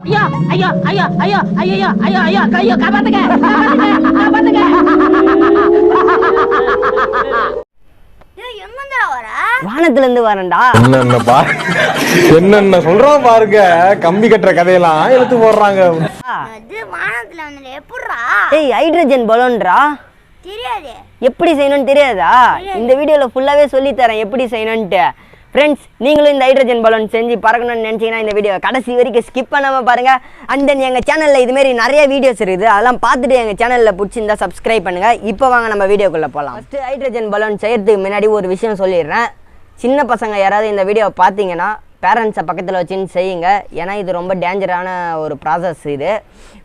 ஐயோ ஐயோ ஐயோ ஐயோ ஐயோ ஐயோ ஐயோ ஐயோ காப்பாத்துங்க காப்பாத்துங்க. வானத்துல இருந்து வரேன்டா. என்னென்ன சொல்றோம் பாருங்க. கம்பி கட்டுற கதையெல்லாம் எடுத்து போடுறாங்க. வானத்துல வந்து எப்படிடா? ஏய் ஹைட்ரஜன் பலூன்டா. தெரியாது. எப்படி செய்யணும்னு தெரியாதா? இந்த வீடியோல ஃபுல்லாவே சொல்லி தரேன் எப்படி செய்யணும்னு. ஃப்ரெண்ட்ஸ், நீங்களும் இந்த ஹைட்ரஜன் பலூன் செஞ்சு பறக்கணும்னு நினச்சிங்கன்னா இந்த வீடியோ கடைசி வரைக்கும் ஸ்கிப் பண்ணாமல் பாருங்கள். அண்ட் தென் எங்கள் சேனலில் இதுமாரி நிறைய வீடியோஸ் இருக்குது, அதெல்லாம் பார்த்துட்டு எங்கள் சேனலில் பிடிச்சிருந்தா சப்ஸ்கிரைப் பண்ணுங்கள். இப்போ வாங்க நம்ம வீடியோக்குள்ளே போகலாம். ஃபஸ்ட்டு ஹைட்ரஜன் பலூன் செய்கிறதுக்கு முன்னாடி ஒரு விஷயம் சொல்லிடுறேன். சின்ன பசங்க யாராவது இந்த வீடியோவை பார்த்தீங்கன்னா பேரண்ட்ஸை பக்கத்தில் வச்சுன்னு செய்யுங்க. ஏன்னா இது ரொம்ப டேஞ்சரான ஒரு ப்ராசஸ். இது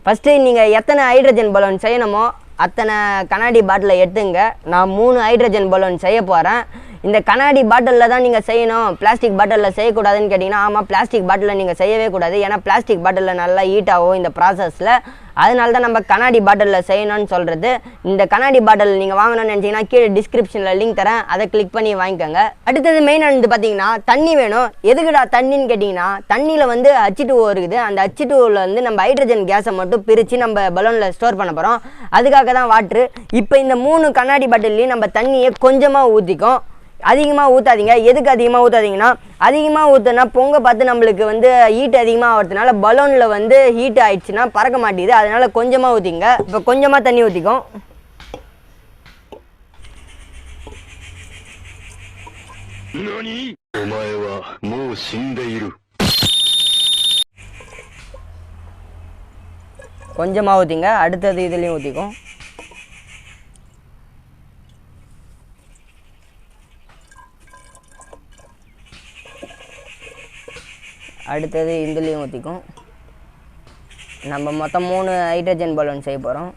ஃபஸ்ட்டு நீங்கள் எத்தனை ஹைட்ரஜன் பலூன் செய்யணுமோ அத்தனை கண்ணாடி பாட்டிலை எடுத்துங்க. நான் 3 ஹைட்ரஜன் பலூன் செய்ய போகிறேன். இந்த கண்ணாடி பாட்டிலில் தான் நீங்கள் செய்யணும், பிளாஸ்டிக் பாட்டிலில் செய்யக்கூடாதுன்னு கேட்டிங்கன்னா, ஆமாம், பிளாஸ்டிக் பாட்டிலில் நீங்கள் செய்யவே கூடாது. ஏன்னா பிளாஸ்டிக் பாட்டிலில் நல்லா ஹீட் ஆகும் இந்த ப்ராசஸில். அதனால தான் நம்ம கண்ணாடி பாட்டிலில் செய்யணும்னு சொல்கிறது. இந்த கண்ணாடி பாட்டில் நீங்கள் வாங்கணும்னு நினச்சிங்கன்னா கீழே டிஸ்கிரிப்ஷனில் லிங்க் தரேன், அதை கிளிக் பண்ணி வாங்கிக்கோங்க. அடுத்தது மெயின் வந்து பார்த்தீங்கன்னா தண்ணி வேணும். எதுக்குடா தண்ணின்னு கேட்டிங்கன்னா, தண்ணியில் வந்து H2O இருக்குது. அந்த H2Oவில் வந்து நம்ம ஹைட்ரஜன் கேஸை மட்டும் பிரித்து நம்ம பலூனில் ஸ்டோர் பண்ண போகிறோம். அதுக்காக தான் வாட்ரு. இப்போ இந்த 3 கண்ணாடி பாட்டில்லையும் நம்ம தண்ணியை கொஞ்சமாக ஊற்றிக்கும். அதிகமாக ஊற்றாதீங்க. எதுக்கு அதிகமாக ஊற்றாதீங்கன்னா, அதிகமாக ஊற்றுனா பொங்க பார்த்து நம்மளுக்கு வந்து ஹீட் அதிகமாக ஆகிறதுனால பலூனில் வந்து ஹீட் ஆயிடுச்சுன்னா பறக்க மாட்டேங்குது. அதனால கொஞ்சமாக ஊற்றிங்க. இப்போ கொஞ்சமாக தண்ணி ஊற்றிக்கும். கொஞ்சமாக ஊற்றிங்க. அடுத்தது இதுலேயும் ஊற்றிக்கும். அடுத்தது இதுலேயும் ஊற்றிக்கும். நம்ம மொத்தம் 3 ஹைட்ரஜன் பலூன் செய்ய போகிறோம்.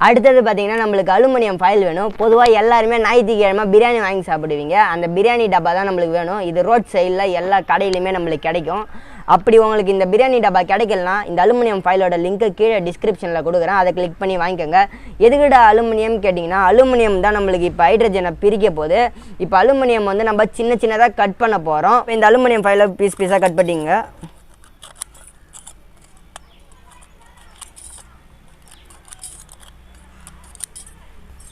அடுத்தது பார்த்திங்கன்னா நம்மளுக்கு அலுமினியம் ஃபாயில் வேணும். பொதுவாக எல்லாருமே ஞாயிற்றுக்கிழமை பிரியாணி வாங்கி சாப்பிடுவீங்க. அந்த பிரியாணி டப்பா தான் நம்மளுக்கு வேணும். இது ரோட் சைடில் எல்லா கடையிலையுமே நம்மளுக்கு கிடைக்கும். அப்படி உங்களுக்கு இந்த பிரியாணி டப்பா கிடைக்கலனா இந்த அலுமினியம் ஃபைலோட லிங்க்கு கீழே டிஸ்கிரிப்ஷனில் கொடுக்குறேன், அதை கிளிக் பண்ணி வாங்கிக்கோங்க. எதுக்கிட்ட அலுமினியம் கேட்டிங்கன்னா, அலுமினியம் தான் நம்மளுக்கு இப்போ ஹைட்ரஜனை பிரிக்க போகுது. இப்போ அலுமினியம் வந்து நம்ம சின்னதாக கட் பண்ண போகிறோம். இந்த அலுமினியம் ஃபைலை பீஸாக கட் பண்ணிங்க.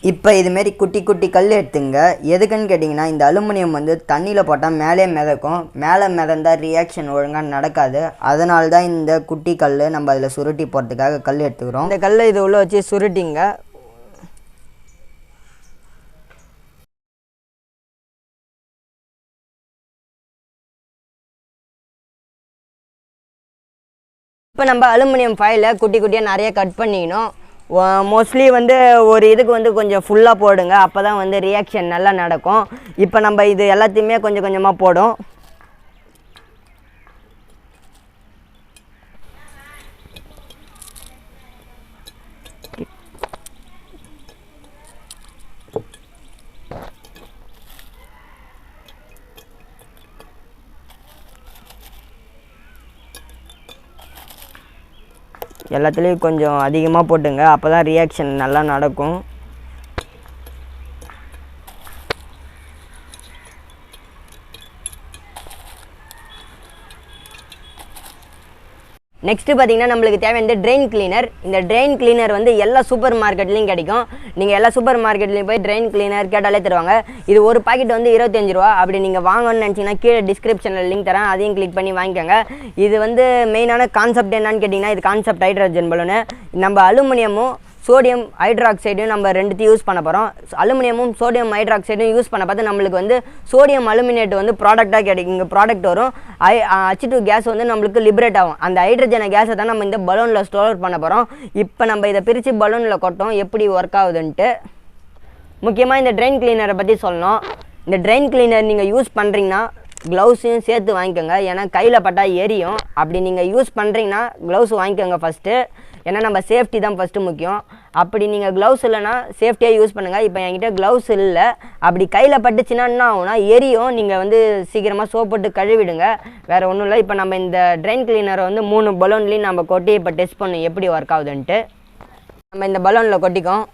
இப்போ இதுமாரி குட்டி குட்டி கல் எடுத்துங்க. எதுக்குன்னு கேட்டிங்கன்னா, இந்த அலுமினியம் வந்து தண்ணியில் போட்டால் மேலே மிதக்கும். மேலே மிதந்தால் ரியாக்ஷன் ஒழுங்காக நடக்காது. அதனால தான் இந்த குட்டி கல் நம்ம அதில் சுருட்டி போகிறதுக்காக கல் எடுத்துக்கிறோம். இந்த கல்லை இது உள்ள வச்சு சுருட்டிங்க. இப்போ நம்ம அலுமினியம் ஃபைலை குட்டி குட்டியாக நிறைய கட் பண்ணிக்கணும். மோஸ்ட்லி வந்து ஒரு இதுக்கு வந்து கொஞ்சம் ஃபுல்லாக போடுங்க, அப்போ தான் வந்து ரியாக்ஷன் நல்லா நடக்கும். இப்போ நம்ம இது எல்லாத்தையுமே கொஞ்சம் கொஞ்சமாக போடும். எல்லாத்துலேயும் கொஞ்சம் அதிகமாக போட்டுங்க, அப்போ தான் ரியாக்ஷன் நல்லா நடக்கும். நெக்ஸ்ட்டு பார்த்தீங்கன்னா நம்மளுக்கு தேவையான ட்ரெயின் கிளீனர். இந்த ட்ரெயின் கிளீனர் வந்து எல்லா சூப்பர் மார்க்கெட்லேயும் கிடைக்கும். நீங்கள் எல்லா சூப்பர் மார்க்கெட்லேயும் போய் ட்ரெயின் கிளீனர் கேட்டாலே தருவாங்க. இது ஒரு பாக்கெட் வந்து 25 ரூபா. அப்படி நீங்கள் வாங்கணும்னு நினச்சிங்கன்னா கீழே டிஸ்கிரிப்ஷனில் லிங்க் தரேன், அதையும் கிளிக் பண்ணி வாங்கிக்கோங்க. இது வந்து மெயினான கான்செப்ட் என்னன்னு கேட்டிங்கன்னா, இது கான்செப்ட் ஹைட்ரஜன் பலூனு. நம்ம அலுமினியமும் சோடியம் ஹைட்ராக்சைடும் நம்ம ரெண்டுத்தையும் யூஸ் பண்ண போகிறோம். அலுமினியமும் சோடியம் ஹைட்ராக்சைடும் யூஸ் பண்ண பார்த்து நம்மளுக்கு வந்து சோடியம் அலுமினேட் வந்து ப்ராடக்டாக கிடைக்கும். இங்கே ப்ராடக்ட் வரும். H2 கேஸ் வந்து நம்மளுக்கு லிபரேட் ஆகும். அந்த ஹைட்ரஜனை கேஸை தான் நம்ம இந்த பலூனில் ஸ்டோர் பண்ண போகிறோம். இப்போ நம்ம இதை பிரித்து பலூனில் கொட்டோம் எப்படி ஒர்க் ஆகுதுன்ட்டு. முக்கியமாக இந்த ட்ரெயின் கிளீனரை பற்றி சொல்லணும். இந்த ட்ரெயின் கிளீனர் நீங்கள் யூஸ் பண்ணுறீங்கன்னா க்ளவுஸையும் சேர்த்து வாங்கிக்கோங்க. ஏன்னா கையில் பட்டால் எரியும். அப்படி நீங்கள் யூஸ் பண்ணுறீங்கன்னா க்ளவுஸ் வாங்கிக்கோங்க ஃபஸ்ட்டு. ஏன்னா நம்ம சேஃப்டி தான் ஃபஸ்ட்டு முக்கியம். அப்படி நீங்கள் க்ளவுஸ் இல்லைன்னா சேஃப்டியாக யூஸ் பண்ணுங்கள். இப்போ என்கிட்ட க்ளவுஸ் இல்லை. அப்படி கையில் பட்டுச்சுன்னா என்ன ஆகும்னா எரியும். நீங்கள் வந்து சீக்கிரமாக சோப் போட்டு கழுவிடுங்க, வேறு ஒன்றும் இல்லை. இப்போ நம்ம இந்த ட்ரெயின் கிளீனரை வந்து 3 பலூன்லேயும் நம்ம கொட்டி இப்போ டெஸ்ட் பண்ணணும் எப்படி ஒர்க் ஆகுதுன்ட்டு. நம்ம இந்த பலூனில் கொட்டிக்கோம்.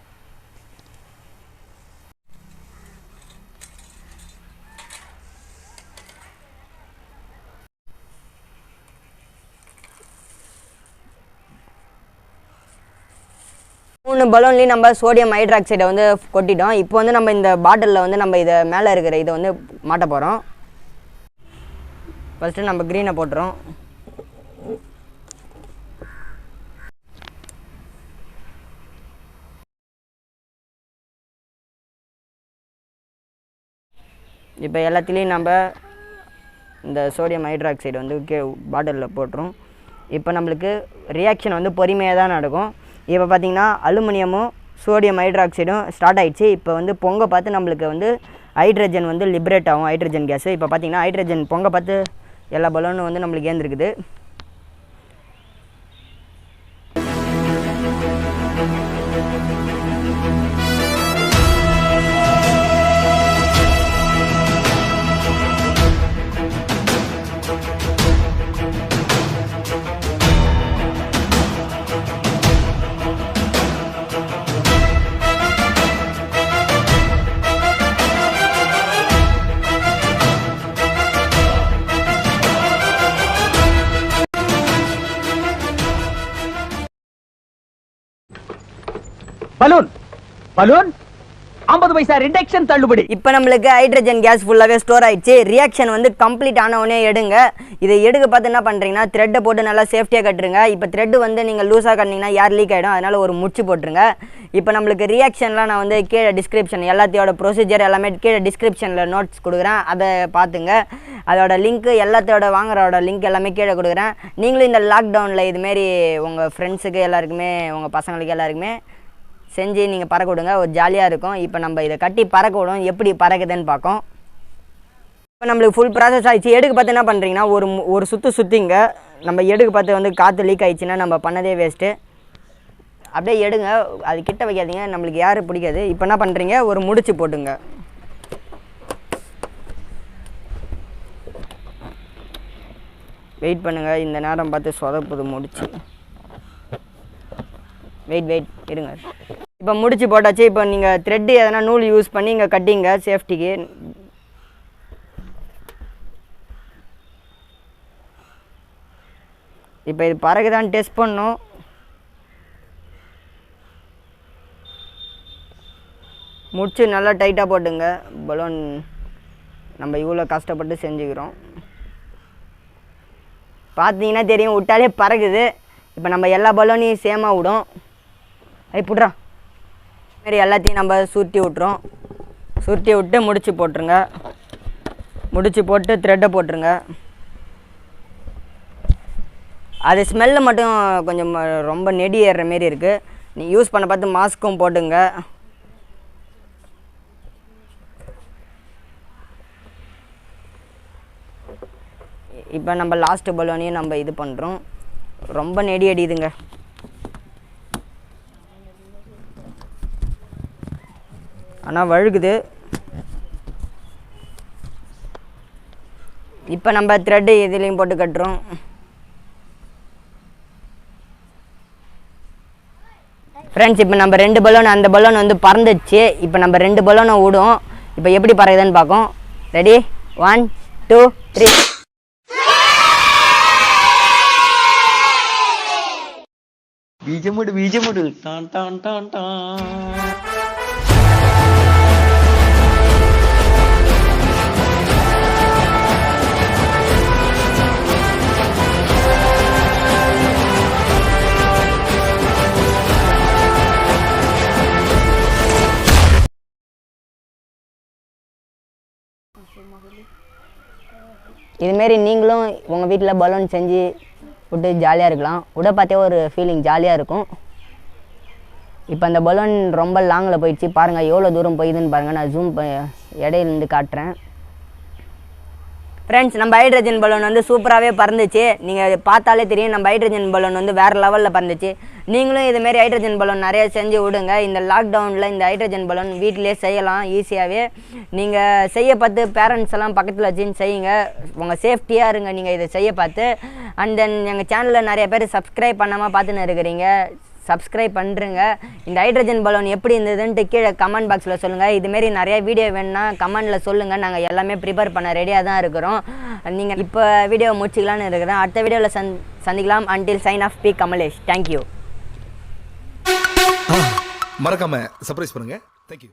3 பலூன்லேயும் நம்ம சோடியம் ஹைட்ராக்சைடை வந்து கொட்டிட்டோம். இப்போ வந்து நம்ம இந்த பாட்டிலில் வந்து நம்ம இதை மேலே இருக்கிற இதை வந்து மாட்ட போகிறோம். ஃபஸ்ட்டு நம்ம க்ரீனை போட்டுறோம். இப்போ எல்லாத்துலேயும் நம்ம இந்த சோடியம் ஹைட்ராக்சைடு வந்து பாட்டிலில் போட்டுரும். இப்போ நம்மளுக்கு ரியாக்ஷன் வந்து பொறுமையாக தான் நடக்கும். இப்போ பார்த்திங்கன்னா அலுமினியமும் சோடியம் ஹைட்ராக்சைடும் ஸ்டார்ட் ஆகிடுச்சு. இப்போ வந்து பொங்க பார்த்து நம்மளுக்கு வந்து ஹைட்ரஜன் வந்து லிபரேட் ஆகும், ஹைட்ரஜன் கேஸு. இப்போ பார்த்திங்கன்னா ஹைட்ரஜன் பொங்க பார்த்து எல்லா பலூனும் வந்து நம்மளுக்கு ஏந்திருக்குது. பலூன் பலூன் 50 பைசா ரிடக்ஷன் தள்ளுபடி. இப்போ நம்மளுக்கு ஹைட்ரஜன் கேஸ் ஃபுல்லாகவே ஸ்டோர் ஆகிடுச்சு. ரியாக்ஷன் வந்து கம்ப்ளீட் ஆனவுடனே எடுங்க. இதை எடுக்க பார்த்து என்ன பண்ணுறீங்கன்னா த்ரெட்டை போட்டு நல்லா சேஃப்டியாக கட்டுருங்க. இப்போ த்ரெட்டு வந்து நீங்கள் லூஸாக கட்டினீங்கன்னா யார் லீக் ஆகிடும், அதனால் ஒரு முடிச்சு போட்டுருங்க. இப்போ நம்மளுக்கு ரியாக்ஷன்லாம் நான் வந்து கீழே டிஸ்கிரிப்ஷன் எல்லாத்தையோட ப்ரொசீஜர் எல்லாமே கீழே டிஸ்கிரிப்ஷனில் நோட்ஸ் கொடுக்குறேன், அதை பார்த்துங்க. அதோட லிங்க்கு எல்லாத்தையோட வாங்குறோட லிங்க் எல்லாமே கீழே கொடுக்குறேன். நீங்களும் இந்த லாக்டவுனில் இதுமாரி உங்கள் ஃப்ரெண்ட்ஸுக்கு எல்லாருக்குமே உங்கள் பசங்களுக்கு எல்லாருக்குமே செஞ்சு நீங்கள் பறக்க விடுங்க, ஒரு ஜாலியாக இருக்கும். இப்போ நம்ம இதை கட்டி பறக்க விடும், எப்படி பறக்குதுன்னு பார்ப்போம். இப்போ நம்மளுக்கு ஃபுல் ப்ராசஸ் ஆகிடுச்சு. எடுக்க பார்த்து என்ன பண்ணுறீங்கன்னா ஒரு சுற்றிங்க. நம்ம எடுக்க பார்த்து வந்து காற்று லீக் ஆகிடுச்சுன்னா நம்ம பண்ணதே வேஸ்ட்டு. அப்படியே எடுங்க, அது கிட்ட வைக்காதீங்க, நம்மளுக்கு யாரும் பிடிக்காது. இப்போ என்ன பண்ணுறீங்க, ஒரு முடிச்சு போட்டுங்க. வெயிட் பண்ணுங்கள், இந்த நேரம் பார்த்து சொதப்புது முடிச்சு. வெயிட் இருங்க. இப்போ முடிச்சு போட்டாச்சு. இப்போ நீங்கள் த்ரெட்டு எதனா நூல் யூஸ் பண்ணி இங்கே கட்டிங்க சேஃப்டிக்கு. இப்போ இது பறகுதான் டெஸ்ட் பண்ணணும். முடிச்சு நல்லா டைட்டாக போட்டுங்க. பலூன் நம்ம இவ்வளோ கஷ்டப்பட்டு செஞ்சுக்கிறோம். பார்த்தீங்கன்னா தெரியும், விட்டாலே பறகுது. இப்போ நம்ம எல்லா பலூனையும் சேமாக விடும். புட்றா மாரி எல்லாத்தையும் நம்ம சுருட்டி விட்றோம். சுருட்டி விட்டு முடிச்சு போட்டுருங்க. முடிச்சு போட்டு த்ரெட்டை போட்டுருங்க. அது ஸ்மெல்லு மட்டும் கொஞ்சம் ரொம்ப நெடி ஏறுற மாரி இருக்குது. நீ யூஸ் பண்ண பார்த்து மாஸ்க்கும் போட்டுங்க. இப்போ நம்ம லாஸ்ட்டு பலூனையும் நம்ம இது பண்ணுறோம். ரொம்ப நெடி அடியுதுங்க. ஆனால் வழுகுது. இப்போ நம்ம த்ரெட்டு இதுலேயும் போட்டு கட்டுறோம். ஃப்ரெண்ட்ஸ், இப்போ நம்ம 2 பலூன், அந்த பலூன் வந்து பறந்துச்சு. இப்போ நம்ம 2 பலூனை விடும். இப்போ எப்படி பறகுதுன்னு பார்க்கும். ரெடி, 1 2 3. பீஜமுடு டான் டான் டான் டான். இதுமாரி நீங்களும் உங்கள் வீட்டில் பலூன் செஞ்சு விட்டு ஜாலியாக இருக்கலாம். விட பார்த்தே ஒரு ஃபீலிங் ஜாலியாக இருக்கும். இப்போ அந்த பலூன் ரொம்ப லாங்கில் போயிடுச்சு. பாருங்கள் எவ்வளோ தூரம் போயிதுன்னு பாருங்கள். நான் ஜூம் இடையிலேருந்து காட்டுறேன். ஃப்ரெண்ட்ஸ், நம்ம ஹைட்ரஜன் பலூன் வந்து சூப்பராகவே பறந்துச்சு. நீங்கள் பார்த்தாலே தெரியும், நம்ம ஹைட்ரஜன் பலூன் வந்து வேறு லெவலில் பறந்துச்சு. நீங்களும் இதுமாரி ஹைட்ரஜன் பலூன் நிறைய செஞ்சு விடுங்க. இந்த லாக்டவுனில் இந்த ஹைட்ரஜன் பலூன் வீட்டிலே செய்யலாம் ஈஸியாகவே. நீங்கள் செய்ய பார்த்து பேரண்ட்ஸ் எல்லாம் பக்கத்தில் வச்சுன்னு செய்யுங்க. உங்கள் சேஃப்டியாக இருங்க நீங்கள் இதை செய்ய பார்த்து. அண்ட் தென் எங்கள் சேனலில் நிறைய பேர் சப்ஸ்கிரைப் பண்ணாமல் பார்த்துன்னு இருக்கிறீங்க, சப்ஸ்கிரைப் பண்ணுறங்க. இந்த ஹைட்ரஜன் பலூன் எப்படி இருந்ததுன்ட்டு கீழே கமெண்ட் பாக்ஸில் சொல்லுங்கள். இதுமாரி நிறைய வீடியோ வேணுன்னா கமெண்டில் சொல்லுங்கள். நாங்கள் எல்லாமே ப்ரிப்பேர் பண்ண ரெடியாக தான் இருக்கிறோம். நீங்கள் இப்போ வீடியோவை முடிச்சிக்கலான்னு இருக்கிறேன். அடுத்த வீடியோவில் சந்திக்கலாம். Until sign off by Kamalesh. Thank you. மறக்காம சர்ப்ரைஸ் பண்ணுங்க. தேங்க்யூ.